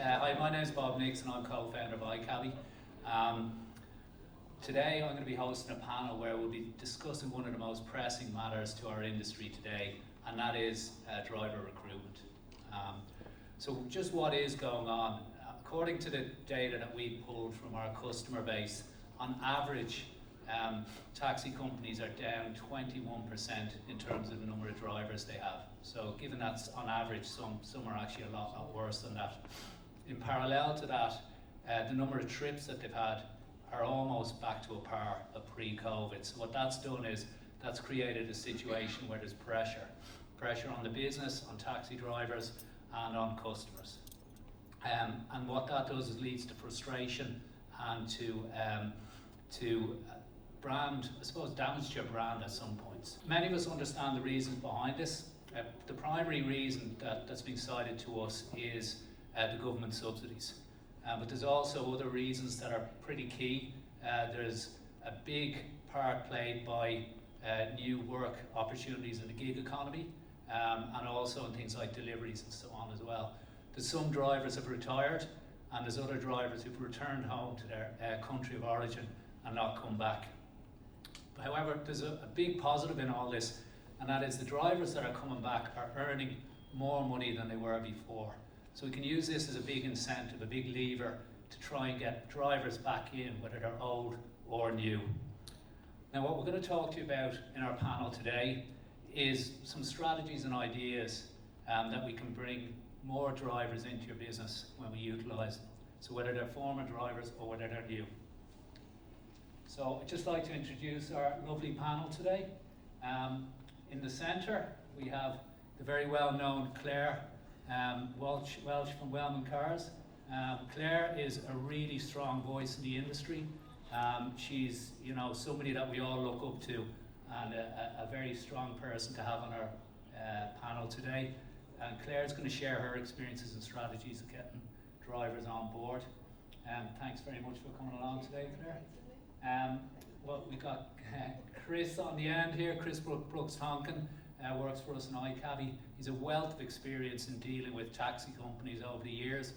Hi, my name is Bob Nix and I'm co-founder of iCabbi. Today I'm going to be hosting a panel where we'll be discussing one of the most pressing matters to our industry today, and that is driver recruitment. So just what is going on? According to the data that we pulled from our customer base, on average taxi companies are down 21% in terms of the number of drivers they have. So given that's on average, some are actually a lot worse than that. In parallel to that, the number of trips that they've had are almost back to a par of pre-COVID. So what that's done is that's created a situation where there's pressure on the business, on taxi drivers and on customers. And what that does is leads to frustration and to brand, I suppose, damage to your brand at some points. Many of us understand the reasons behind this. The primary reason that's been cited to us is the government subsidies. But there's also other reasons that are pretty key. There's a big part played by new work opportunities in the gig economy, and also in things like deliveries and so on as well. There's some drivers have retired, and there's other drivers who've returned home to their country of origin and not come back. However, there's a big positive in all this, and that is the drivers that are coming back are earning more money than they were before. So we can use this as a big incentive, a big lever to try and get drivers back in, whether they're old or new. Now, what we're going to talk to you about in our panel today is some strategies and ideas that we can bring more drivers into your business when we utilise them. So whether they're former drivers or whether they're new. So I'd just like to introduce our lovely panel today. In the centre, we have the very well-known Claire Welch from Wellman Cars. Claire is a really strong voice in the industry. She's, somebody that we all look up to, and a very strong person to have on our panel today. And Claire's going to share her experiences and strategies of getting drivers on board. Thanks very much for coming along today, Claire. We got Chris on the end here. Chris Brooks-Tonkin works for us in iCabbi. He's a wealth of experience in dealing with taxi companies over the years,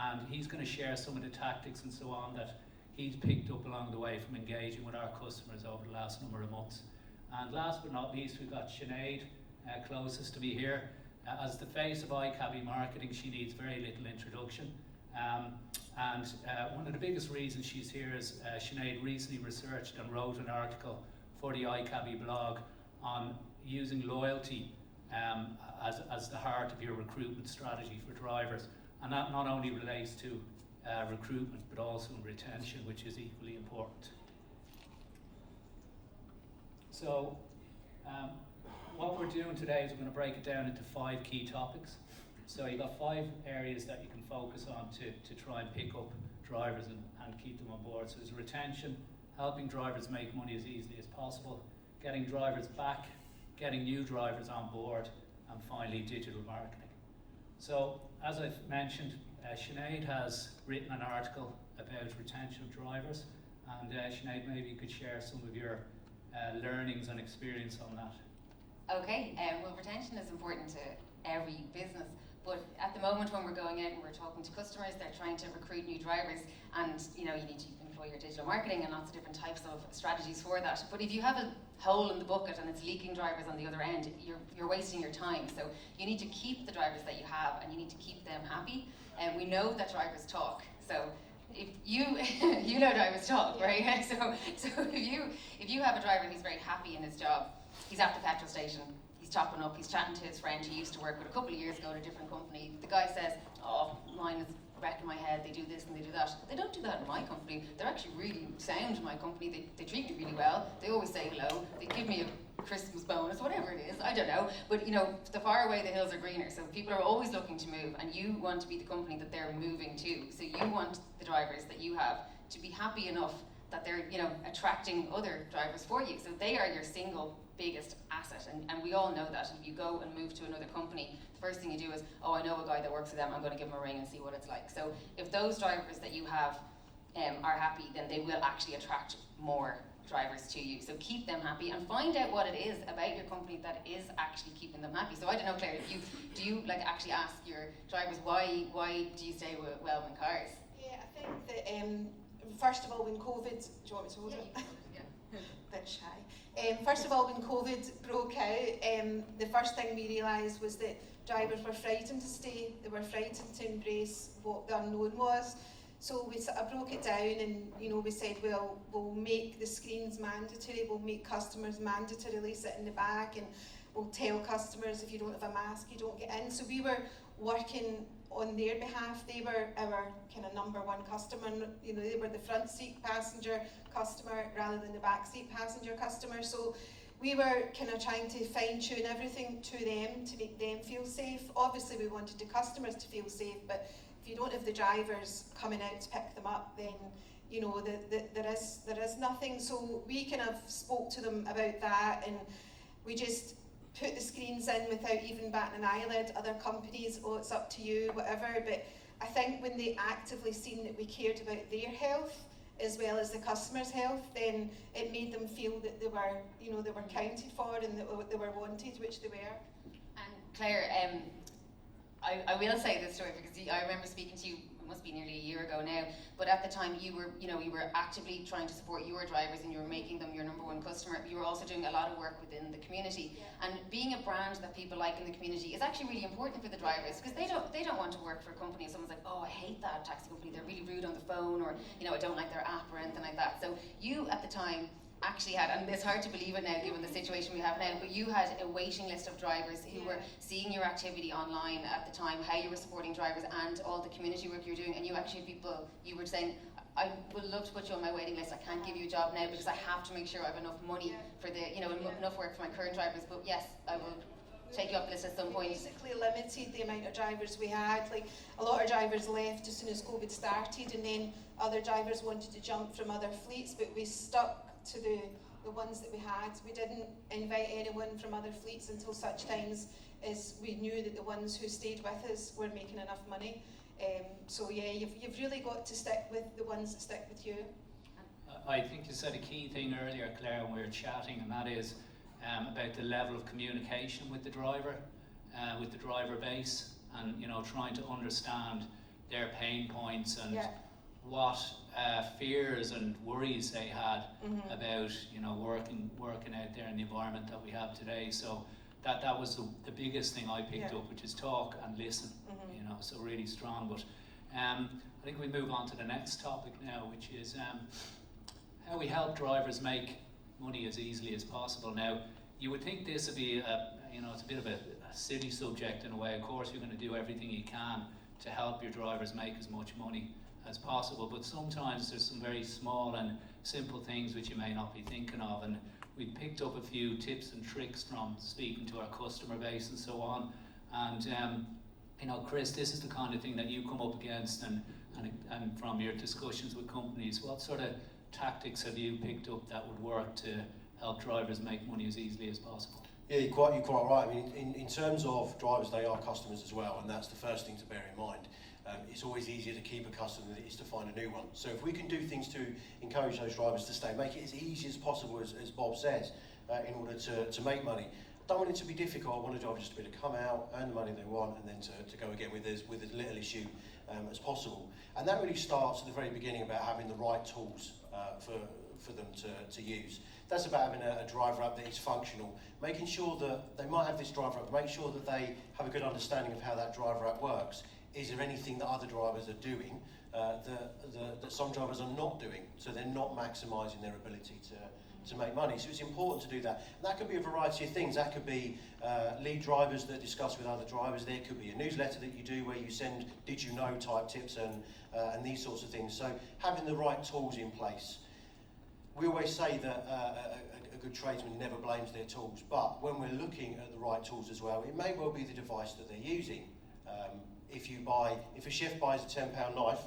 and he's going to share some of the tactics and so on that he's picked up along the way from engaging with our customers over the last number of months. And last but not least, we've got Sinead, closest to me here. As the face of iCabbi marketing, she needs very little introduction. One of the biggest reasons she's here is Sinead recently researched and wrote an article for the iCabbi blog on using loyalty as the heart of your recruitment strategy for drivers. And that not only relates to recruitment, but also retention, which is equally important. So what we're doing today is we're going to break it down into 5 key topics. So you've got 5 areas that you can focus on to try and pick up drivers and keep them on board. So there's retention, helping drivers make money as easily as possible, getting drivers back, getting new drivers on board, and finally digital marketing. So as I've mentioned, Sinead has written an article about retention of drivers, and Sinead, maybe you could share some of your learnings and experience on that. Okay, well, retention is important to every business, but at the moment when we're going out and we're talking to customers, they're trying to recruit new drivers, and you need to employ your digital marketing and lots of different types of strategies for that. But if you have a hole in the bucket and it's leaking drivers on the other end, you're wasting your time. So you need to keep the drivers that you have, and you need to keep them happy. And we know that drivers talk. So if you you know drivers talk, right? So if you have a driver who's very happy in his job, he's at the petrol station, he's topping up, he's chatting to his friend he used to work with a couple of years ago at a different company. The guy says, "Oh, mine is wrecking my head, they do this and they do that." They don't do that in my company. They're actually really sound in my company. They treat me really well. They always say hello. They give me a Christmas bonus, whatever it is, I don't know. But the far away the hills are greener. So people are always looking to move, and you want to be the company that they're moving to. So you want the drivers that you have to be happy enough that they're attracting other drivers for you. So they are your single biggest asset, and we all know that. If you go and move to another company, the first thing you do is, oh, I know a guy that works for them, I'm going to give him a ring and see what it's like. So if those drivers that you have are happy, then they will actually attract more drivers to you. So keep them happy and find out what it is about your company that is actually keeping them happy. So I don't know, Claire, do you like actually ask your drivers why do you stay with Wellman Cars? Yeah, I think that first of all, when COVID, do you want me to hold it? Yeah. Bit shy. First of all, when COVID broke out, the first thing we realised was that drivers were frightened to stay. They were frightened to embrace what the unknown was. So we sort of broke it down, and we said, well, we'll make the screens mandatory. We'll make customers mandatorily sit in the back, and we'll tell customers if you don't have a mask, you don't get in. So we were working on their behalf. They were our kind of number one customer. They were the front seat passenger customer rather than the back seat passenger customer. So we were kind of trying to fine tune everything to them to make them feel safe. Obviously we wanted the customers to feel safe, but if you don't have the drivers coming out to pick them up, then there is nothing. So we kind of spoke to them about that, and we just put the screens in without even batting an eyelid. Other companies, oh, it's up to you, whatever. But I think when they actively seen that we cared about their health as well as the customers' health, then it made them feel that they were counted for and that they were wanted, which they were. And Claire, I will say this story because I remember speaking to you, it must be nearly a year ago now, but at the time you were actively trying to support your drivers and you were making them your number one customer. You were also doing a lot of work within the community. Yeah. And being a brand that people like in the community is actually really important for the drivers, because they don't want to work for a company if someone's like, oh, I hate that taxi company, they're really rude on the phone, or I don't like their app or anything like that. So you at the time actually had, and it's hard to believe it now given the situation we have now, but you had a waiting list of drivers who were seeing your activity online at the time, how you were supporting drivers and all the community work you were doing, and you actually had people, you were saying, I would love to put you on my waiting list, I can't give you a job now because I have to make sure I have enough money for the, enough work for my current drivers, but yes, I will take you up the list at some point. We basically limited the amount of drivers we had. Like, a lot of drivers left as soon as COVID started, and then other drivers wanted to jump from other fleets, but we stuck to the ones that we had. We didn't invite anyone from other fleets until such times as we knew that the ones who stayed with us were making enough money. So yeah, you've really got to stick with the ones that stick with you. I think you said a key thing earlier, Claire, when we were chatting, and that is about the level of communication with the driver base, and trying to understand their pain points and what fears and worries they had about working out there in the environment that we have today. So that was the biggest thing I picked up, which is talk and listen. So really strong. But I think we move on to the next topic now, which is how we help drivers make money as easily as possible. Now, you would think this would be it's a bit of a silly subject in a way. Of course, you're going to do everything you can to help your drivers make as much money as possible, but sometimes there's some very small and simple things which you may not be thinking of, and we picked up a few tips and tricks from speaking to our customer base and so on. And Chris, this is the kind of thing that you come up against, and from your discussions with companies, what sort of tactics have you picked up that would work to help drivers make money as easily as possible? Yeah, you're quite right. I mean, in terms of drivers, they are customers as well, and that's the first thing to bear in mind. It's always easier to keep a customer than it is to find a new one. So if we can do things to encourage those drivers to stay, make it as easy as possible, as Bob says, in order to make money. I don't want it to be difficult. I want a driver just to be able to come out, earn the money they want, and then to go again with as little issue as possible. And that really starts at the very beginning about having the right tools for them to use. That's about having a driver app that is functional, making sure that they might have this driver app, make sure that they have a good understanding of how that driver app works. Is there anything that other drivers are doing that some drivers are not doing, so they're not maximising their ability to make money? So it's important to do that. And that could be a variety of things. That could be lead drivers that discuss with other drivers. There could be a newsletter that you do where you send did you know type tips and these sorts of things. So having the right tools in place. We always say that a good tradesman never blames their tools, but when we're looking at the right tools as well, it may well be the device that they're using. If a chef buys a £10 knife,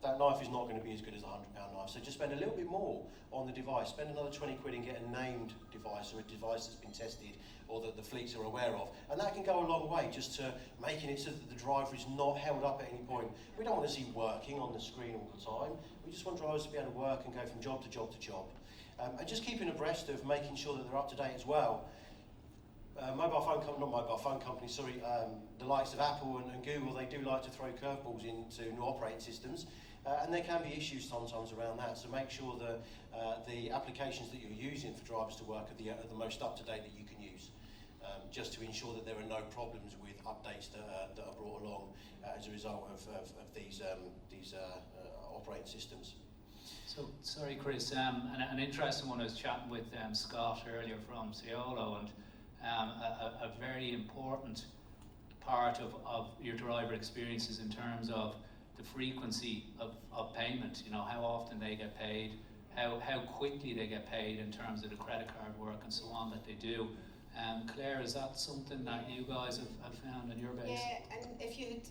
that knife is not going to be as good as a £100 knife. So just spend a little bit more on the device. Spend another 20 quid and get a named device, or a device that's been tested or that the fleets are aware of. And that can go a long way, just to making it so that the driver is not held up at any point. We don't want to see working on the screen all the time. We just want drivers to be able to work and go from job to job to job. And just keeping abreast of making sure that they're up to date as well. The likes of Apple and Google, they do like to throw curveballs into new operating systems, and there can be issues sometimes around that. So make sure that the applications that you're using for drivers to work are the most up to date that you can use, just to ensure that there are no problems with updates that are brought along as a result of these operating systems. So, sorry Chris, an interesting one. I was chatting with Scott earlier from Ciolo, and a very important part of your driver experiences in terms of the frequency of payment, you know, how often they get paid, how quickly they get paid in terms of the credit card work and so on that they do. Claire, is that something that you guys have found in your base? Yeah, and if you'd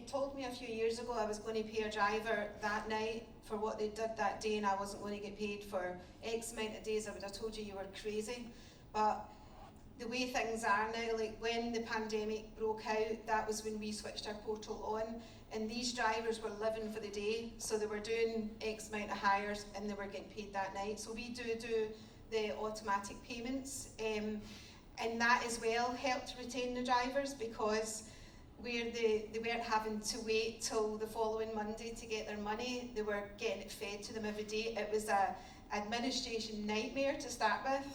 told me a few years ago I was going to pay a driver that night for what they did that day and I wasn't going to get paid for X amount of days, I would have told you were crazy. But the way things are now, like when the pandemic broke out, that was when we switched our portal on, and these drivers were living for the day, so they were doing X amount of hires and they were getting paid that night. So we do the automatic payments, and that as well helped retain the drivers, because where they weren't having to wait till the following Monday to get their money, they were getting it fed to them every day. It was a administration nightmare to start with,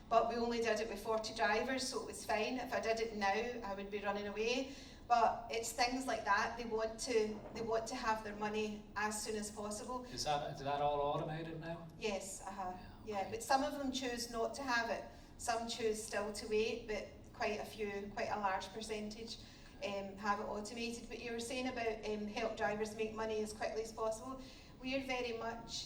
but we only did it with 40 drivers, so it was fine. If I did it now, I would be running away. But it's things like that. They want to have their money as soon as possible. Is that all automated now? Yes, Yeah, yeah, but some of them choose not to have it. Some choose still to wait, but quite a large percentage have it automated. But you were saying about help drivers make money as quickly as possible. We are very much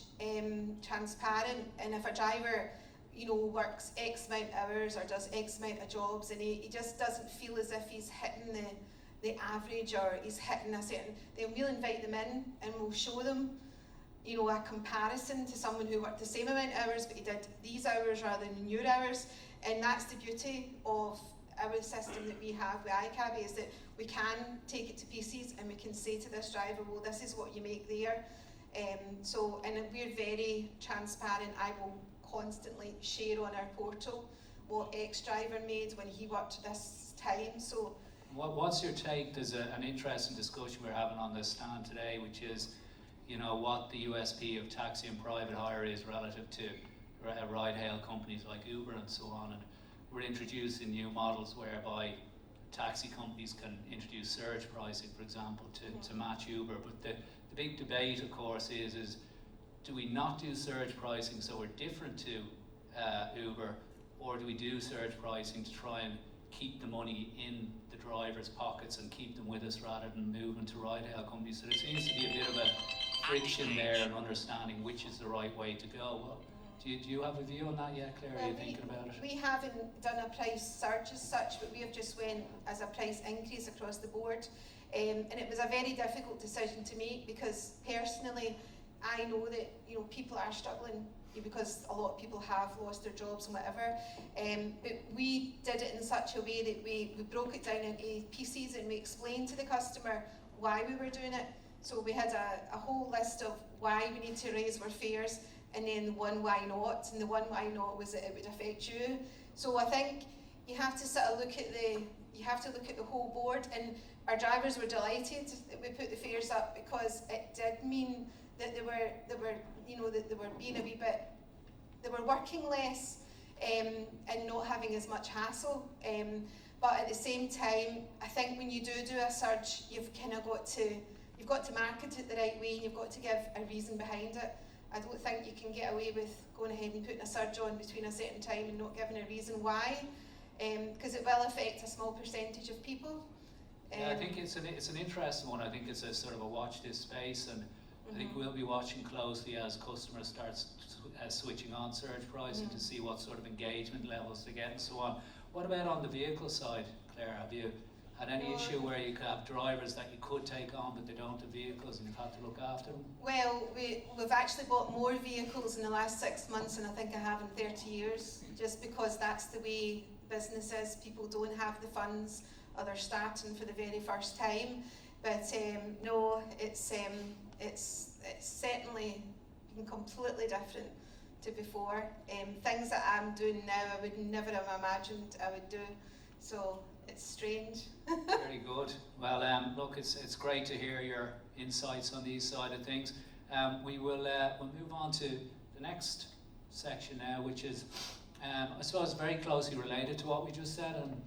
transparent, and if a driver, you know, works X amount of hours or does X amount of jobs and he just doesn't feel as if he's hitting the average or he's hitting a certain, then we'll invite them in and we'll show them, you know, a comparison to someone who worked the same amount of hours but he did these hours rather than your hours. And that's the beauty of our system that we have with iCabbi, is that we can take it to pieces and we can say to this driver, well, this is what you make there. And we're very transparent. I will constantly share on our portal what X driver made when he worked this time. So what's your take? There's an interesting discussion we're having on this stand today, which is, you know, what the USP of taxi and private hire is relative to ride-hail companies like Uber and so on. And we're introducing new models whereby taxi companies can introduce surge pricing, for example, to match Uber. But the big debate, of course, is do we not do surge pricing so we're different to Uber, or do we do surge pricing to try and keep the money in the drivers' pockets and keep them with us rather than moving to ride-hail companies? So there seems to be a bit of a friction there and understanding which is the right way to go. Well, do you have a view on that yet, Claire? Are you thinking about it? We haven't done a price surge as such, but we have just went as a price increase across the board. And it was a very difficult decision to make, because personally, I know that, you know, people are struggling because a lot of people have lost their jobs and whatever. But we did it in such a way that we broke it down into pieces and we explained to the customer why we were doing it. So we had a whole list of why we need to raise our fares, and then the one why not. And the one why not was that it would affect you. So I think you have to sort of look at the whole board, and our drivers were delighted that we put the fares up, because it did mean that they were being a wee bit, they were working less and not having as much hassle. But at the same time, I think when you do a surge, you've got to market it the right way, and you've got to give a reason behind it. I don't think you can get away with going ahead and putting a surge on between a certain time and not giving a reason why, because it will affect a small percentage of people. Yeah, I think it's an interesting one. I think it's a sort of a watch this space, and I think we'll be watching closely as customers start switching on surge pricing to see what sort of engagement levels they get and so on. What about on the vehicle side, Claire? had any No. issue where you could have drivers that you could take on but they don't have vehicles and you've had to look after them? Well, we've actually bought more vehicles in the last 6 months than I think I have in 30 years, just because that's the way business is. People don't have the funds, or they're starting for the very first time. But no, it's certainly been completely different to before. Things that I'm doing now, I would never have imagined I would do. So it's strange. Very good. Well, look, it's great to hear your insights on these side of things. We'll move on to the next section now, which is, I suppose, very closely related to what we just said. And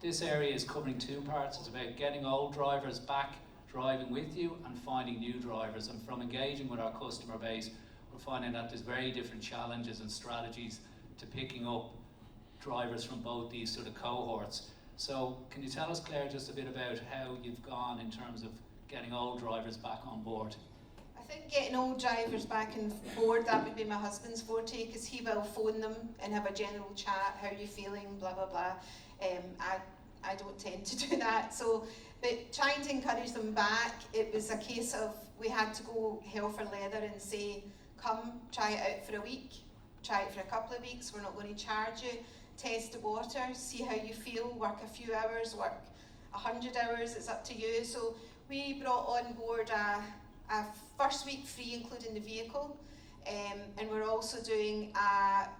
this area is covering two parts. It's about getting old drivers back driving with you and finding new drivers. And from engaging with our customer base, we're finding that there's very different challenges and strategies to picking up drivers from both these sort of cohorts. So can you tell us, Claire, just a bit about how you've gone in terms of getting old drivers back on board? I think getting old drivers back on board, that would be my husband's forte, because he will phone them and have a general chat, how are you feeling, blah, blah, blah. I don't tend to do that. So, but trying to encourage them back, it was a case of we had to go hell for leather and say, come, try it out for a week, try it for a couple of weeks, we're not going to charge you, test the water, see how you feel, work a few hours, work 100 hours, it's up to you. So we brought on board a first week free, including the vehicle, and we're also doing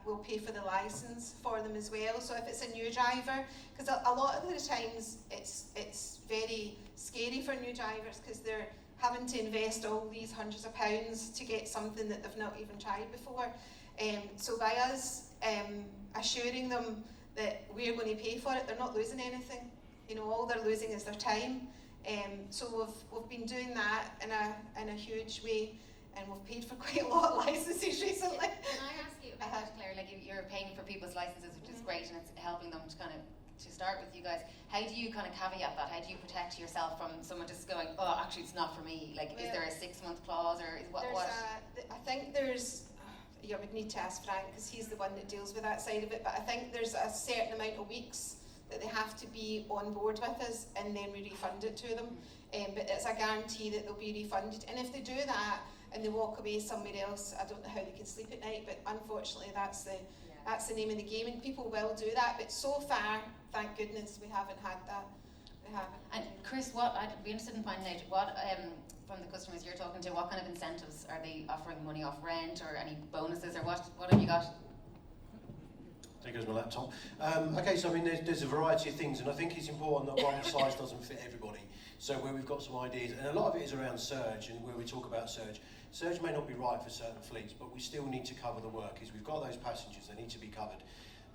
we'll pay for the license for them as well. So if it's a new driver, because a lot of the times it's very scary for new drivers, because they're having to invest all these hundreds of pounds to get something that they've not even tried before. So by us assuring them that we're going to pay for it, they're not losing anything. You know, all they're losing is their time. So we've been doing that in a huge way, and we've paid for quite a lot of licenses recently. Can I ask you about that, Claire? Like, you're paying for people's licenses, which is great, and it's helping them to kind of to start with you guys. How do you kind of caveat that? How do you protect yourself from someone just going, oh, actually, it's not for me? Like, is there a 6-month clause, or what? I think there's. You would need to ask Frank, because he's the one that deals with that side of it. But I think there's a certain amount of weeks that they have to be on board with us, and then we refund it to them. But it's a guarantee that they'll be refunded. And if they do that and they walk away somewhere else, I don't know how they can sleep at night. But unfortunately, that's the name of the game, and people will do that. But so far, thank goodness, we haven't had that. We haven't. And Chris, I'd be interested in finding out what from the customers you're talking to, what kind of incentives are they offering? Money off rent, or any bonuses, or what have you got? There goes my laptop. Okay, so I mean, there's a variety of things, and I think it's important that one size doesn't fit everybody. So where we've got some ideas, and a lot of it is around surge, and where we talk about surge. Surge may not be right for certain fleets, but we still need to cover the work. Is we've got those passengers, they need to be covered.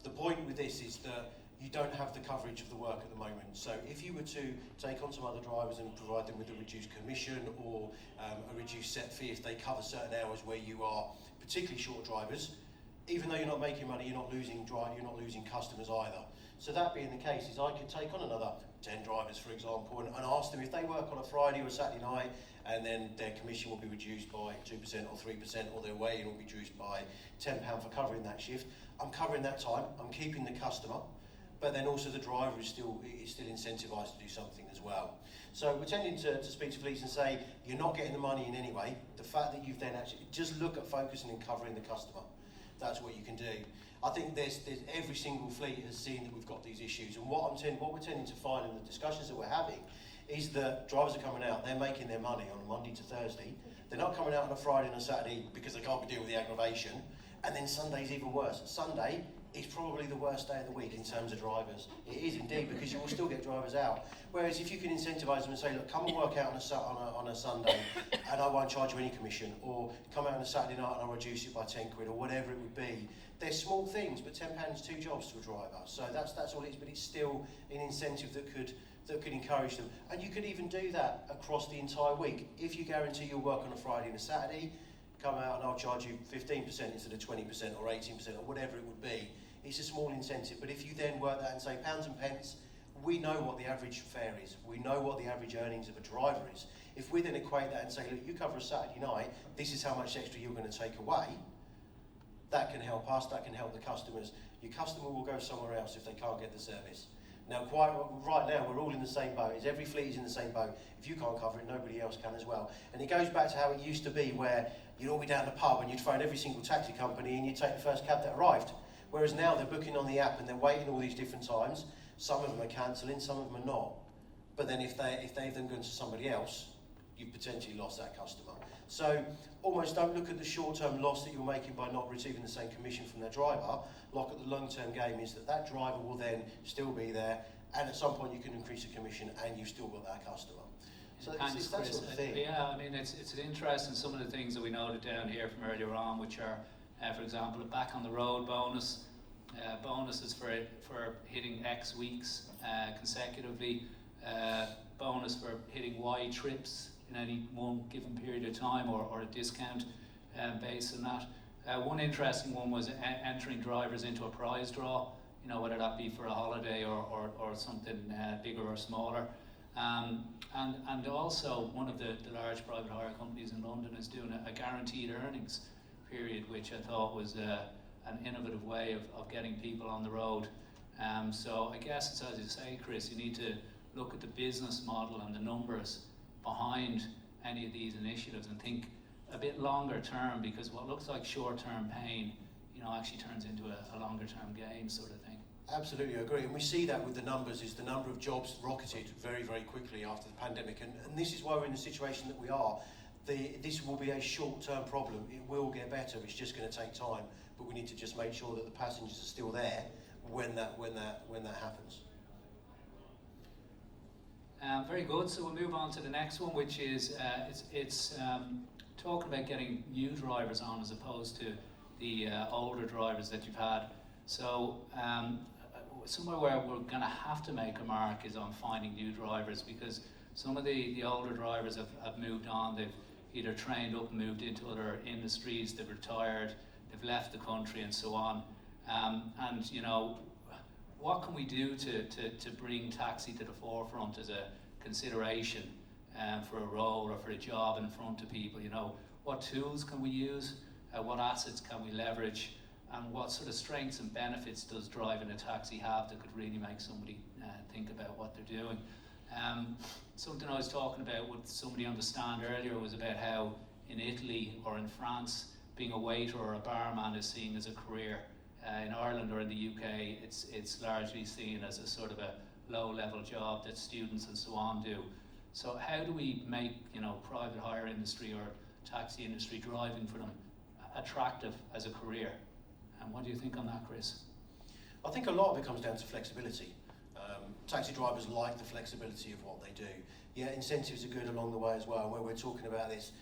The point with this is that you don't have the coverage of the work at the moment. So if you were to take on some other drivers and provide them with a reduced commission or a reduced set fee if they cover certain hours where you are particularly short drivers, even though you're not making money, you're not losing customers either. So that being the case, is I could take on another 10 drivers, for example, and ask them if they work on a Friday or a Saturday night, and then their commission will be reduced by 2% or 3%, or their weigh-in will be reduced by £10 for covering that shift. I'm covering that time, I'm keeping the customer, but then also the driver is still incentivised to do something as well. So we're tending to speak to fleets and say, you're not getting the money in any way. The fact that you've then actually, just look at focusing and covering the customer. That's what you can do. I think there's every single fleet has seen that we've got these issues, and what we're tending to find in the discussions that we're having is that drivers are coming out, they're making their money on a Monday to Thursday. They're not coming out on a Friday and a Saturday because they can't be dealing with the aggravation, and then Sunday's even worse. Sunday is probably the worst day of the week in terms of drivers. It is indeed, because you will still get drivers out. Whereas if you can incentivise them and say, look, come and work out on a Sunday and I won't charge you any commission, or come out on a Saturday night and I'll reduce it by 10 quid, or whatever it would be. They're small things, but £10 is 2 jobs to a driver. So that's all it is, but it's still an incentive that could encourage them. And you could even do that across the entire week. If you guarantee you'll work on a Friday and a Saturday, come out and I'll charge you 15% instead of 20% or 18% or whatever it would be. It's a small incentive, but if you then work that and say pounds and pence, we know what the average fare is. We know what the average earnings of a driver is. If we then equate that and say, look, you cover a Saturday night, this is how much extra you're going to take away, that can help us, that can help the customers. Your customer will go somewhere else if they can't get the service. Now, quite right now, we're all in the same boat. Every fleet is in the same boat. If you can't cover it, nobody else can as well. And it goes back to how it used to be, where you'd all be down the pub and you'd phone every single taxi company and you'd take the first cab that arrived. Whereas now they're booking on the app and they're waiting all these different times. Some of them are cancelling, some of them are not. But then if they've then gone to somebody else, you've potentially lost that customer. So almost don't look at the short-term loss that you're making by not receiving the same commission from their driver. Look at the long-term game is that driver will then still be there, and at some point you can increase the commission and you've still got that customer. So it's that sort of thing. Yeah, I mean, it's interesting, some of the things that we noted down here from earlier on, which are, for example, a back on the road bonus, bonuses for hitting X weeks consecutively, bonus for hitting Y trips in any one given period of time, or a discount based on that. One interesting one was entering drivers into a prize draw, you know, whether that be for a holiday or something bigger or smaller. And also one of the large private hire companies in London is doing a guaranteed earnings period, which I thought was an innovative way of getting people on the road. So I guess it's, as you say, Chris, you need to look at the business model and the numbers behind any of these initiatives and think a bit longer term, because what looks like short-term pain, you know, actually turns into a longer-term gain sort of thing. Absolutely, I agree. And we see that with the numbers, is the number of jobs rocketed very, very quickly after the pandemic. And this is why we're in the situation that we are. This will be a short-term problem. It will get better. It's just going to take time. But we need to just make sure that the passengers are still there when that happens. Very good. So we'll move on to the next one, which is it's talking about getting new drivers on as opposed to the older drivers that you've had. So somewhere where we're going to have to make a mark is on finding new drivers, because some of the older drivers have moved on. They've either trained up and moved into other industries, they've retired, they've left the country and so on. And you know, what can we do to bring taxi to the forefront as a consideration for a role or for a job in front of people? You know, what tools can we use? What assets can we leverage? And what sort of strengths and benefits does driving a taxi have that could really make somebody think about what they're doing? Something I was talking about with somebody on the stand earlier was about how in Italy or in France, being a waiter or a barman is seen as a career. In Ireland or in the UK, it's largely seen as a sort of a low-level job that students and so on do. So how do we make, you know, private hire industry or taxi industry, driving for them, attractive as a career? And what do you think on that, Chris? I think a lot of it comes down to flexibility. Taxi drivers like the flexibility of what they do. Yeah, incentives are good along the way as well. Where we're talking about this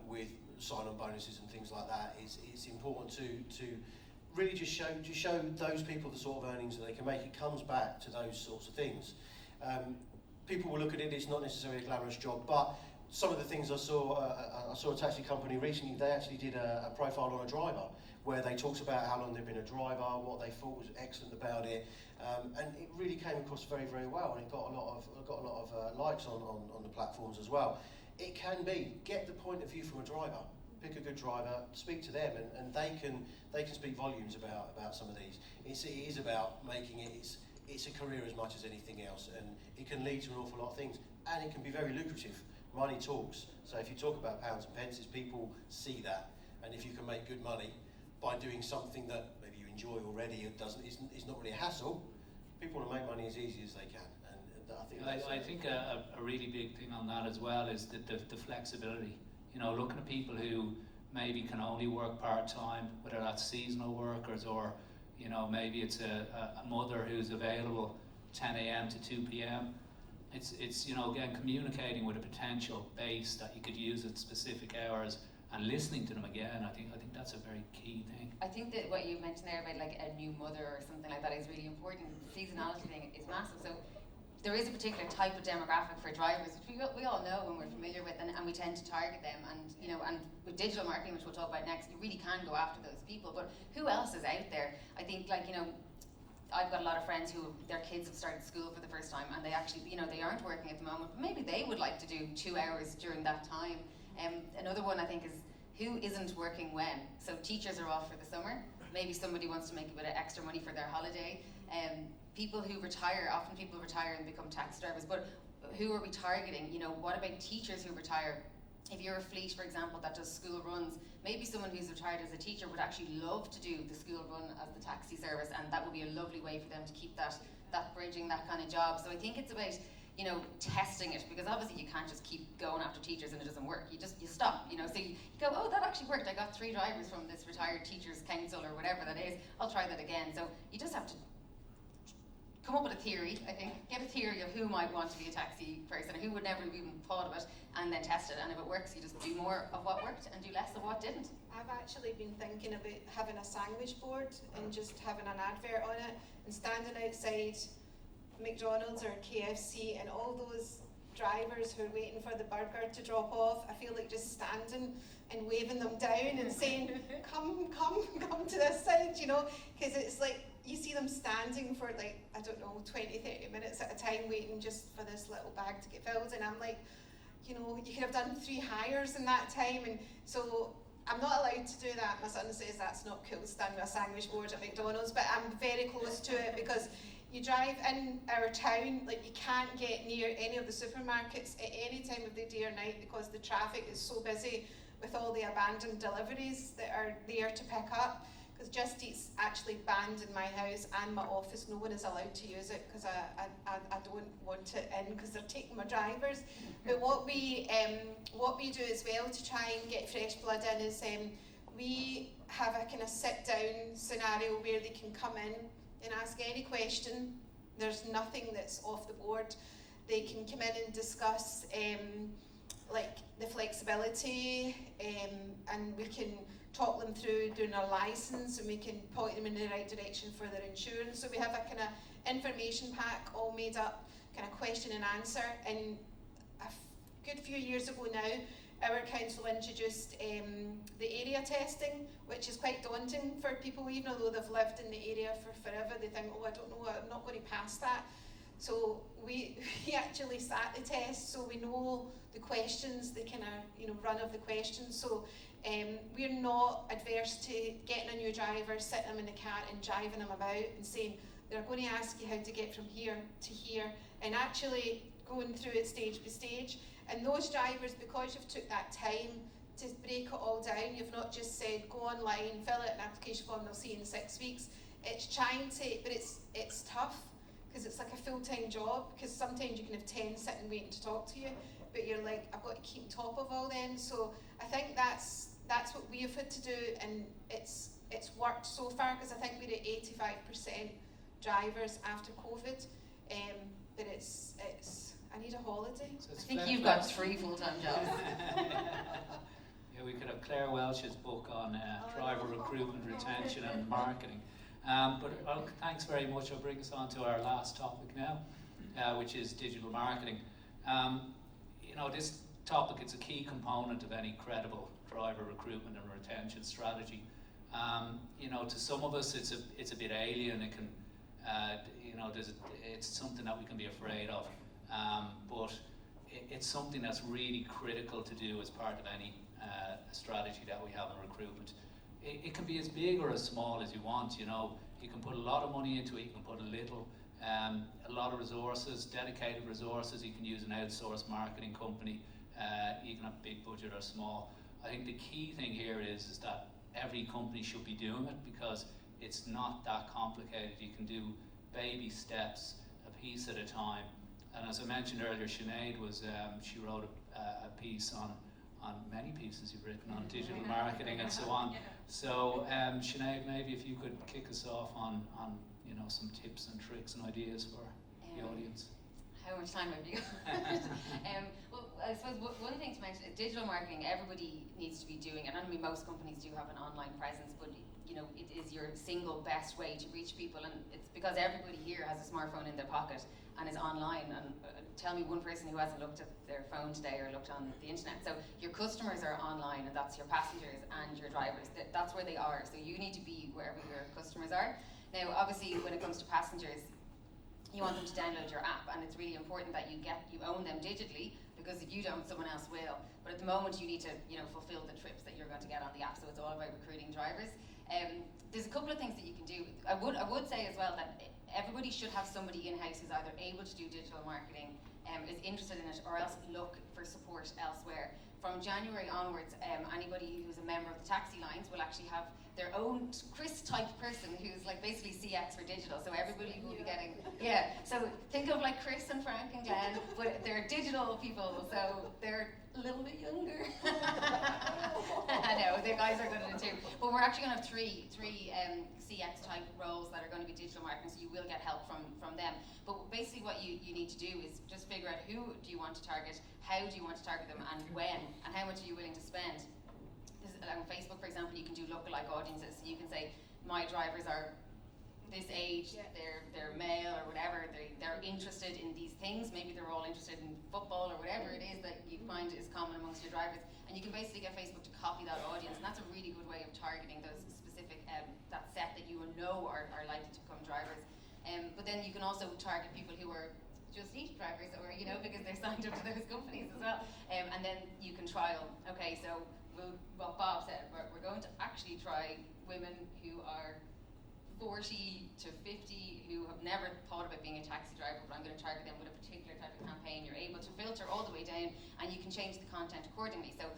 with sign-on bonuses and things like that, it's important to really just show those people the sort of earnings that they can make. It comes back to those sorts of things. People will look at it, it's not necessarily a glamorous job, but some of the things I saw a taxi company recently, they actually did a profile on a driver where they talked about how long they've been a driver, what they thought was excellent about it, and it really came across very, very well, and it got a lot of likes on the platforms as well. It can be, get the point of view from a driver. Pick a good driver, speak to them, and they can speak volumes about some of these. It is about making it. It's a career as much as anything else, and it can lead to an awful lot of things, and it can be very lucrative. Money talks. So if you talk about pounds and pences, people see that, and if you can make good money by doing something that maybe you enjoy already, it's not really a hassle. People want to make money as easy as they can, and I think a really big thing on that as well is the flexibility. You know, looking at people who maybe can only work part-time, whether that's seasonal workers or, you know, maybe it's a mother who's available 10 a.m. to 2 p.m. It's you know, again, communicating with a potential base that you could use at specific hours and listening to them again. I think that's a very key thing. I think that what you mentioned there about like a new mother or something like that is really important. The seasonality thing is massive. So there is a particular type of demographic for drivers, which we all know and we're familiar with, and we tend to target them. And you know, and with digital marketing, which we'll talk about next, you really can go after those people. But who else is out there? I think, like, you know, I've got a lot of friends who their kids have started school for the first time, and they actually, you know, they aren't working at the moment, but maybe they would like to do 2 hours during that time. Another one I think is who isn't working when. So teachers are off for the summer. Maybe somebody wants to make a bit of extra money for their holiday. people who retire, often people retire and become taxi drivers, but who are we targeting? You know, what about teachers who retire? If you're a fleet, for example, that does school runs, maybe someone who's retired as a teacher would actually love to do the school run as the taxi service, and that would be a lovely way for them to keep that bridging that kind of job. So I think it's about, you know, testing it, because obviously you can't just keep going after teachers and it doesn't work. You stop, you know. So you go, oh, that actually worked. I got 3 drivers from this retired teachers council or whatever that is. I'll try that again. So you just have to come up with a theory, I think, get a theory of who might want to be a taxi person, or who would never have even thought of it, and then test it. And if it works, you just do more of what worked and do less of what didn't. I've actually been thinking about having a sandwich board and just having an advert on it, and standing outside McDonald's or KFC, and all those drivers who are waiting for the burger to drop off, I feel like just standing and waving them down and saying, come to this side, you know, because it's like, you see them standing for like, I don't know, 20-30 minutes at a time waiting just for this little bag to get filled, and I'm like, you know, you could have done 3 hires in that time. And so I'm not allowed to do that. My son says that's not cool, standing with a sandwich board at McDonald's, but I'm very close to it, because you drive in our town, like you can't get near any of the supermarkets at any time of the day or night, because the traffic is so busy with all the abandoned deliveries that are there to pick up. Because Just Eat's actually banned in my house and my office. No one is allowed to use it because I don't want it in, because they're taking my drivers. But what we do as well to try and get fresh blood in is we have a kind of sit down scenario where they can come in and ask any question. There's nothing that's off the board. They can come in and discuss like the flexibility, and we can talk them through doing a license, and we can point them in the right direction for their insurance. So we have a kind of information pack all made up, kind of question and answer. And a good few years ago now, our council introduced the area testing, which is quite daunting for people, even though they've lived in the area for forever. They think, oh, I don't know, I'm not going to pass that. So we actually sat the test, so we know the questions, the kind of run of the questions. So we're not adverse to getting a new driver, sitting them in the car and driving them about and saying, they're going to ask you how to get from here to here, and actually going through it stage by stage. And those drivers, because you've took that time to break it all down, you've not just said, go online, fill out an application form, they'll see you in 6 weeks. It's trying to, but it's tough, because it's like a full-time job, because sometimes you can have 10 sitting waiting to talk to you, but you're like, I've got to keep top of all them. So I think that's what we have had to do, and it's worked so far, because I think we're at 85% drivers after COVID, but it's I need a holiday. So I think you've got 3 full-time jobs. Yeah, we could have Claire Welch's book on driver recruitment, retention and marketing. But thanks very much. I'll bring us on to our last topic now, which is digital marketing. This topic is a key component of any credible driver recruitment and retention strategy. To some of us, it's a bit alien. It can, it's something that we can be afraid of. But it's something that's really critical to do as part of any strategy that we have in recruitment. It can be as big or as small as you want. You can put a lot of money into it, you can put a little. A lot of resources, dedicated resources. You can use an outsourced marketing company. You can have big budget or small. I think the key thing here is that every company should be doing it, because it's not that complicated. You can do baby steps, a piece at a time. And as I mentioned earlier, Sinead she wrote a piece on many pieces you've written on digital marketing and so on. So Sinead, maybe if you could kick us off on some tips and tricks and ideas for the audience. How much time have you got? Well, I suppose one thing to mention is digital marketing. Everybody needs to be doing it. I mean, most companies do have an online presence, but it is your single best way to reach people, and it's because everybody here has a smartphone in their pocket and is online. And tell me one person who hasn't looked at their phone today or looked on the internet. So your customers are online, and that's your passengers and your drivers. That's where they are. So you need to be wherever your customers are. Now, obviously, when it comes to passengers, you want them to download your app, and it's really important that you own them digitally, because if you don't, someone else will. But at the moment, you need to fulfill the trips that you're going to get on the app. So it's all about recruiting drivers. There's a couple of things that you can do. I would say as well that everybody should have somebody in-house who's either able to do digital marketing, is interested in it, or else look for support elsewhere. From January onwards, anybody who's a member of the taxi lines will actually have their own Chris type person who's like basically CX for digital. So everybody will be getting, so think of like Chris and Frank and Glenn, but they're digital people, so they're a little bit younger. I know, the guys are going to do too. But we're actually going to have three CX type roles that are going to be digital marketing, so you will get help from them. But basically what you need to do is just figure out who do you want to target, how do you want to target them, and when, and how much are you willing to spend. On Facebook, for example, you can do lookalike audiences. So you can say, my drivers are this age, they're male or whatever, they're interested in these things, maybe they're all interested in football or whatever it is that you find is common amongst your drivers, and you can basically get Facebook to copy that audience, and that's a really good way of targeting those specific, that set that you know are likely to become drivers. But then you can also target people who are just eat drivers, or because they're signed up to those companies as well, and then you can trial. Okay, so what Bob said, we're going to actually try women who are 40 to 50 who have never thought about being a taxi driver, but I'm going to target them with a particular type of campaign. You're able to filter all the way down, and you can change the content accordingly. So,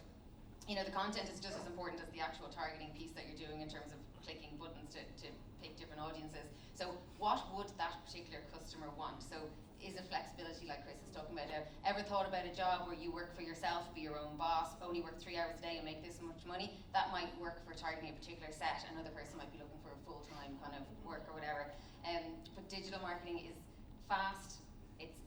the content is just as important as the actual targeting piece that you're doing in terms of clicking buttons to pick different audiences. So what would that particular customer want? So is it flexibility, like Chris is talking about now? Ever thought about a job where you work for yourself, be your own boss, only work 3 hours a day and make this much money? That might work for targeting a particular set. Another person might be looking for a full-time kind of work or whatever. But digital marketing is fast, it's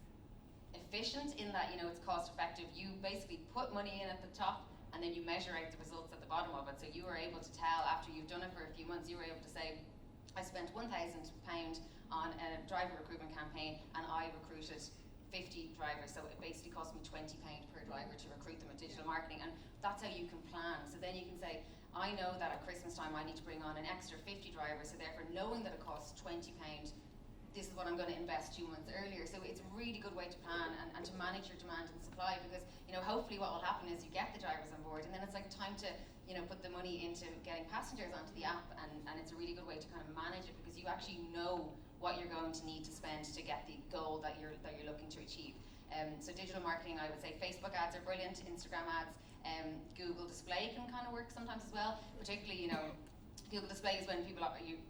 efficient in that, it's cost effective. You basically put money in at the top and then you measure out the results at the bottom of it. So you are able to tell, after you've done it for a few months, you were able to say, I spent £1,000 on a driver recruitment campaign and I recruited 50 drivers, so it basically cost me £20 per driver to recruit them with digital marketing, and that's how you can plan. So then you can say, I know that at Christmas time I need to bring on an extra 50 drivers, so therefore knowing that it costs £20, this is what I'm going to invest 2 months earlier. So it's a really good way to plan and to manage your demand and supply, because hopefully what will happen is you get the drivers on board, and then it's like time to put the money into getting passengers onto the app, and it's a really good way to kind of manage it, because you actually know what you're going to need to spend to get the goal that you're looking to achieve. So digital marketing, I would say Facebook ads are brilliant, Instagram ads, Google display can kind of work sometimes as well, particularly Google display is when people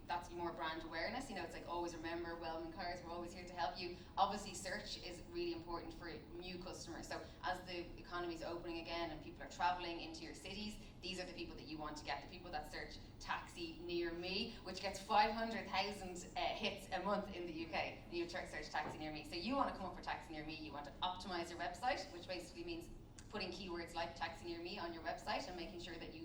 that's more brand awareness. It's like, always remember, Wellman Cars, we're always here to help you. Obviously search is really important for new customers. So as the economy is opening again and people are traveling into your cities, these are the people that you want to get, the people that search taxi near me, which gets 500,000 hits a month in the UK. And you search taxi near me. So you want to come up for taxi near me, you want to optimize your website, which basically means putting keywords like taxi near me on your website and making sure that you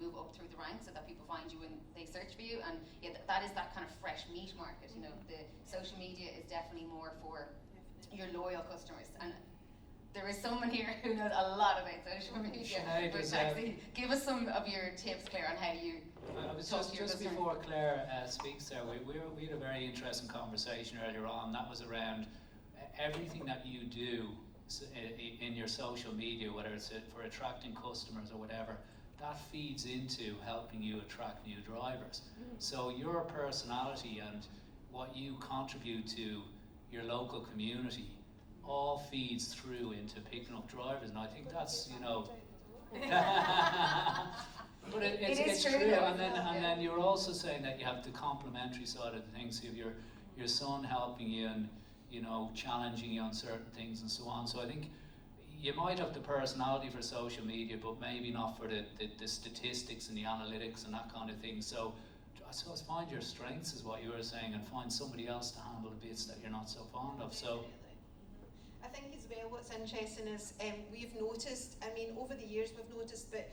move up through the ranks so that people find you when they search for you. And that is that kind of fresh meat market. The social media is definitely more for your loyal customers. And there is someone here who knows a lot about social media. Give us some of your tips, Claire, on how you talk to your just customer. before Claire speaks there, we had a very interesting conversation earlier on that was around everything that you do in your social media, whether it's for attracting customers or whatever, that feeds into helping you attract new drivers. So your personality and what you contribute to your local community all feeds through into picking up drivers, and I think that's but it's true. And then you're also saying that you have the complementary side of the things. So you have your son helping you and challenging you on certain things and so on. So I think you might have the personality for social media, but maybe not for the statistics and the analytics and that kind of thing. So I suppose find your strengths is what you were saying, and find somebody else to handle the bits that you're not so fond of. So I think as well what's interesting is we've noticed, over the years we've noticed that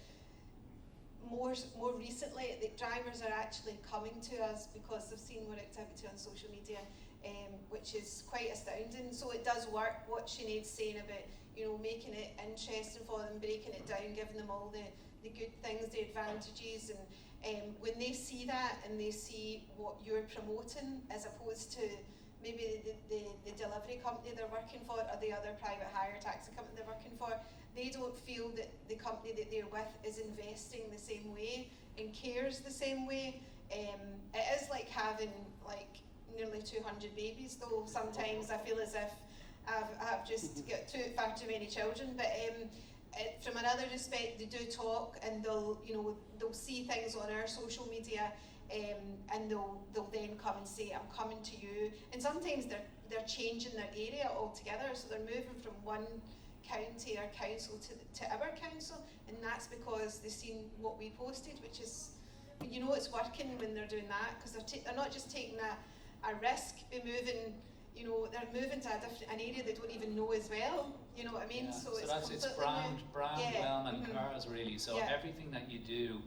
more recently the drivers are actually coming to us because they've seen more activity on social media, which is quite astounding. So it does work, what Sinead's saying about making it interesting for them, breaking it down, giving them all the good things, the advantages, and when they see that and they see what you're promoting as opposed to maybe the delivery company they're working for or the other private hire taxi company they're working for, they don't feel that the company that they're with is investing the same way and cares the same way. It is like having nearly 200 babies, though sometimes I feel as if I've just got far too many children. But from another respect, they do talk, and they'll see things on our social media, and they'll then come and say, I'm coming to you. And sometimes they're changing their area altogether, so they're moving from one county or council to our council, and that's because they've seen what we posted, which is, it's working when they're doing that, because they're not just taking a risk by moving, they're moving to an area they don't even know as well, you know what I mean? Yeah. So It's brand realm and cars really. So Yeah. everything that you do,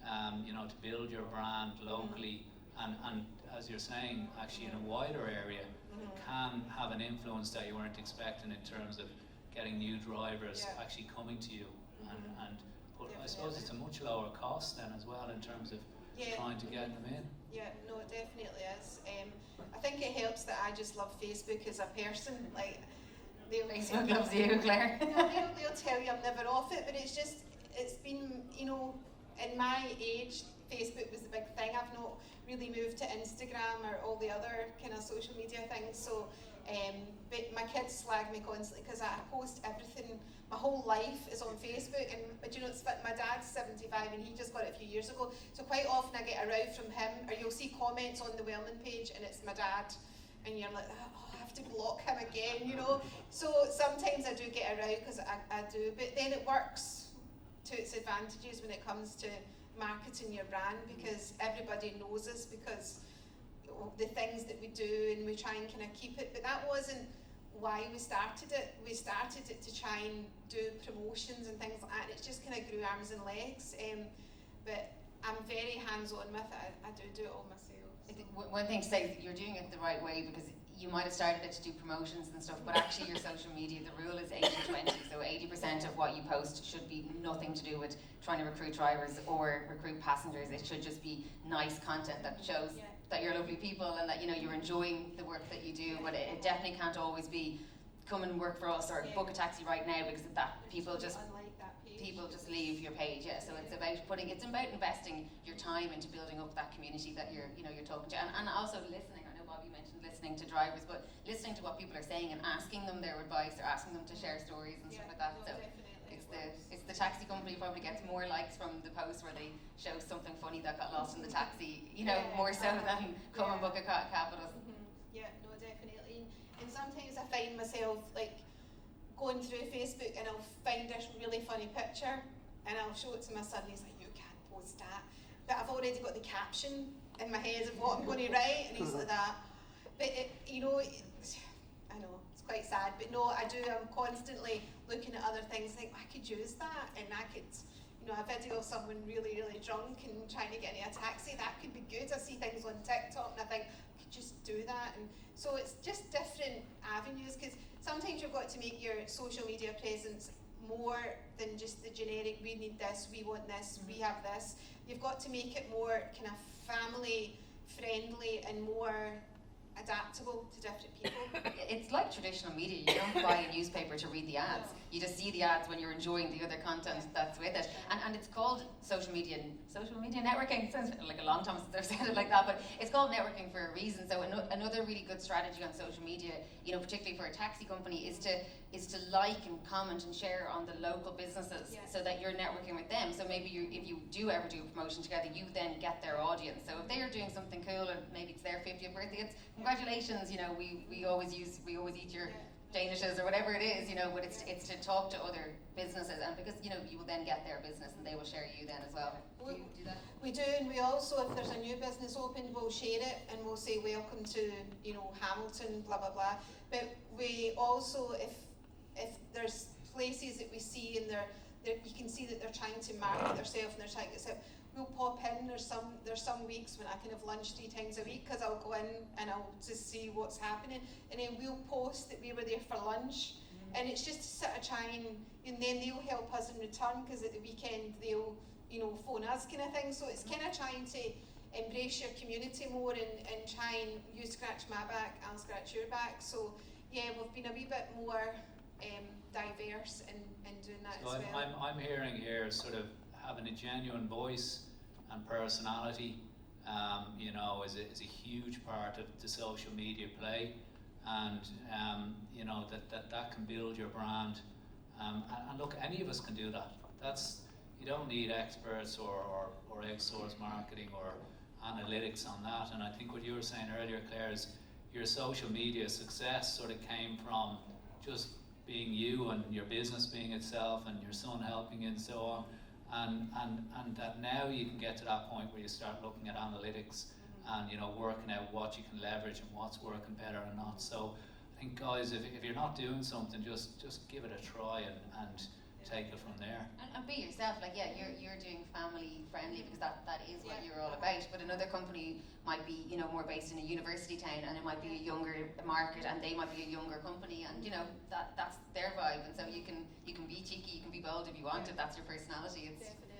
to build your brand locally, and as you're saying, actually in a wider area, can have an influence that you weren't expecting in terms of getting new drivers actually coming to you, but I suppose it's a much lower cost then as well in terms of trying to get them in. Yeah, no, it definitely is. I think it helps that I just love Facebook as a person. Like, Facebook loves you, Claire. they'll tell you I'm never off it, but it's been, in my age, Facebook was the big thing. I've not really moved to Instagram or all the other kind of social media things. So, but my kids slag me constantly because I post everything. My whole life is on Facebook, but my dad's 75 and he just got it a few years ago. So quite often I get a row from him, or you'll see comments on the Wellman page and it's my dad, and you're like, oh, I have to block him again, So sometimes I do get a row because I do, but then it works to its advantages when it comes to marketing your brand, because everybody knows us because the things that we do, and we try and kind of keep it. But that wasn't why we started it. We started it to try and do promotions and things like that, and it just kind of grew arms and legs. But I'm very hands-on with it. I do it all myself. I think one thing to say is that you're doing it the right way, because you might have started it to do promotions and stuff, but actually your social media, the rule is 80-20, so 80% of what you post should be nothing to do with trying to recruit drivers or recruit passengers. It should just be nice content that shows that you're lovely people and that you're enjoying the work that you do, but it definitely can't always be come and work for us or book a taxi right now, because that people just leave your page. So it's about investing your time into building up that community that you're talking to, and also listening. I know Bobby mentioned listening to drivers, but listening to what people are saying and asking them their advice or asking them to share stories and stuff like that. So it's the taxi company probably gets more likes from the post where they show something funny that got lost in the taxi, more so than come and book a cab with us. Yeah, no, definitely. And sometimes I find myself like going through Facebook and I'll find this really funny picture and I'll show it to my son and he's like, you can't post that. But I've already got the caption in my head of what I'm going to write, and he's like that. But I know, it's quite sad, but no, I'm constantly looking at other things, like, I could use that, and I could, a video of someone really, really drunk and trying to get in a taxi, that could be good. I see things on TikTok and I think, I could just do that. And so it's just different avenues, because sometimes you've got to make your social media presence more than just the generic, we need this, we want this, we have this. You've got to make it more kind of family friendly and more adaptable to different people. It's like traditional media. You don't buy a newspaper to read the ads. You just see the ads when you're enjoying the other content that's with it. And it's called social media networking. It sounds like a long time since I've said it like that, but it's called networking for a reason. So another really good strategy on social media, particularly for a taxi company, is to like and comment and share on the local businesses, so that you're networking with them. So maybe if you do ever do a promotion together, you then get their audience. So if they are doing something cool, and maybe it's their 50th birthday, it's congratulations. We always eat your Danishes or whatever it is, but it's to talk to other businesses, and because you will then get their business and they will share you then as well. Do you do that? We do, and we also, if there's a new business opened, we'll share it and we'll say welcome to Hamilton, blah blah blah. But we also, if there's places that we see and you can see that they're trying to market themselves and they're trying to get out, we'll pop in. There's some weeks when I can have lunch 3 times a week, because I'll go in and I'll just see what's happening, and then we'll post that we were there for lunch. And it's just to sort of try and then they'll help us in return, because at the weekend they'll phone us kind of thing. So it's kind of trying to embrace your community more and try and you scratch my back, I'll scratch your back. So yeah, we've been a wee bit more diverse in doing that so as well. I'm hearing here sort of having a genuine voice and personality, you know, is a huge part of the social media play, and you know, that can build your brand. And look, any of us can do that. You don't need experts or outsourced marketing or analytics on that. And I think what you were saying earlier, Claire, is your social media success sort of came from just being you and your business being itself and your son helping you and so on. And that now you can get to that point where you start looking at analytics and, you know, working out what you can leverage and what's working better and not. So I think, guys, if you're not doing something, just give it a try and take it from there. And be yourself. Like, yeah, you're doing family friendly because that is what you're all about. But another company might be, you know, more based in a university town, and it might be a younger market, and they might be a younger company, and you know, that's their vibe. And so you can be cheeky, you can be bold if you want, if that's your personality. It's Definitely.